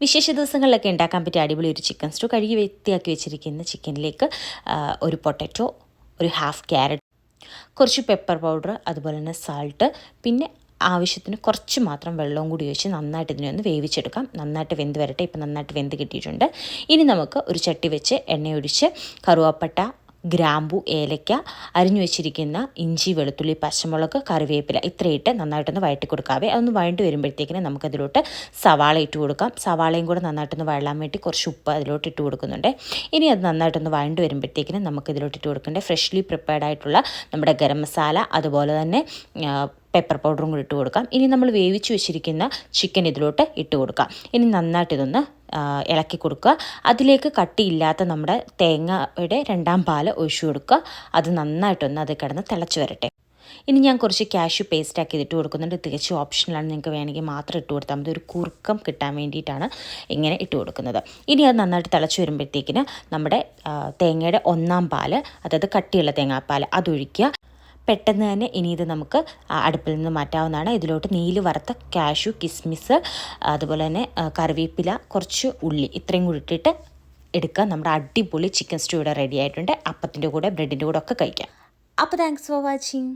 വിശേഷ ദിവസങ്ങളിലൊക്കെ ഉണ്ടാക്കാൻ പറ്റിയ അടിപൊളി ഒരു ചിക്കൻ സ്റ്റൂ കഴുകി വൃത്തിയാക്കി വെച്ചിരിക്കുന്ന ചിക്കനിലേക്ക് ഒരു പൊട്ടറ്റോ, ഒരു ഹാഫ് ക്യാരറ്റ്, കുറച്ച് പെപ്പർ പൗഡർ, അതുപോലെ തന്നെ സാൾട്ട്, പിന്നെ ആവശ്യത്തിന് കുറച്ച് മാത്രം വെള്ളവും കൂടി ഒഴിച്ച് നന്നായിട്ട് ഇതിനെ ഒന്ന് വേവിച്ചെടുക്കാം. നന്നായിട്ട് വെന്ത് വരട്ടെ. ഇപ്പം നന്നായിട്ട് വെന്ത് കിട്ടിയിട്ടുണ്ട്. ഇനി നമുക്ക് ഒരു ചട്ടി വെച്ച് എണ്ണയൊഴിച്ച് കറുവാപ്പട്ട, ഗ്രാമ്പു, ഏലയ്ക്ക, അരിഞ്ഞു വെച്ചിരിക്കുന്ന ഇഞ്ചി, വെളുത്തുള്ളി, പച്ചമുളക്, കറിവേപ്പില ഇത്രയിട്ട് നന്നായിട്ടൊന്ന് വഴറ്റി കൊടുക്കാവേ. അതൊന്ന് വഴണ്ടി വരുമ്പോഴത്തേക്കിന് നമുക്കതിലോട്ട് സവാള ഇട്ട് കൊടുക്കാം. സവാളയും കൂടെ നന്നായിട്ടൊന്ന് വഴലാൻ വേണ്ടി കുറച്ച് ഉപ്പ് അതിലോട്ട് ഇട്ട് കൊടുക്കുന്നുണ്ട്. ഇനി അത് നന്നായിട്ടൊന്ന് വഴണ്ടി വരുമ്പോഴത്തേക്കിന് നമുക്കിതിലോട്ട് ഇട്ട് കൊടുക്കേണ്ടത് ഫ്രഷ്ലി പ്രിപ്പയർഡ് ആയിട്ടുള്ള നമ്മുടെ ഗരം മസാല, അതുപോലെ തന്നെ പെപ്പർ പൗഡറും കൂടി ഇട്ട് കൊടുക്കാം. ഇനി നമ്മൾ വേവിച്ച് വെച്ചിരിക്കുന്ന ചിക്കൻ ഇതിലോട്ട് ഇട്ട് കൊടുക്കാം. ഇനി നന്നായിട്ട് ഇതൊന്ന് ഇളക്കി കൊടുക്കുക. അതിലേക്ക് കട്ടിയില്ലാത്ത നമ്മുടെ തേങ്ങയുടെ 2ാം പാല് ഒഴിച്ചു കൊടുക്കുക. അത് നന്നായിട്ടൊന്ന് അത് കിടന്ന് തിളച്ച് വരട്ടെ. ഇനി ഞാൻ കുറച്ച് കാഷ്യൂ പേസ്റ്റാക്കി ഇട്ട് കൊടുക്കുന്നുണ്ട്. തികച്ചും ഓപ്ഷണലാണ്. നിങ്ങൾക്ക് വേണമെങ്കിൽ മാത്രം ഇട്ട് കൊടുത്താൽ മതി. ഒരു കുറുക്കം കിട്ടാൻ വേണ്ടിയിട്ടാണ് ഇങ്ങനെ ഇട്ട് കൊടുക്കുന്നത്. ഇനി അത് നന്നായിട്ട് തിളച്ച് വരുമ്പോഴത്തേക്കിന് നമ്മുടെ തേങ്ങയുടെ 1ാം പാല്, അതായത് കട്ടിയുള്ള തേങ്ങാപ്പാൽ, അതൊഴിക്കുക. പെട്ടെന്ന് തന്നെ ഇനി ഇത് നമുക്ക് അടുപ്പിൽ നിന്ന് മാറ്റാവുന്നതാണ്. ഇതിലോട്ട് നീല് വറുത്ത കാഷ്യൂ, കിസ്മിസ്, അതുപോലെ തന്നെ കറിവേപ്പില, കുറച്ച് ഉള്ളി ഇത്രയും കൂടി ഇട്ടിട്ട് എടുക്കുക. നമ്മുടെ അടിപൊളി ചിക്കൻ സ്റ്റൂ ഇവിടെ റെഡി ആയിട്ടുണ്ട്. അപ്പത്തിൻ്റെ കൂടെ, ബ്രെഡിൻ്റെ കൂടെ ഒക്കെ കഴിക്കാം. അപ്പോൾ താങ്ക്സ് ഫോർ വാച്ചിങ്.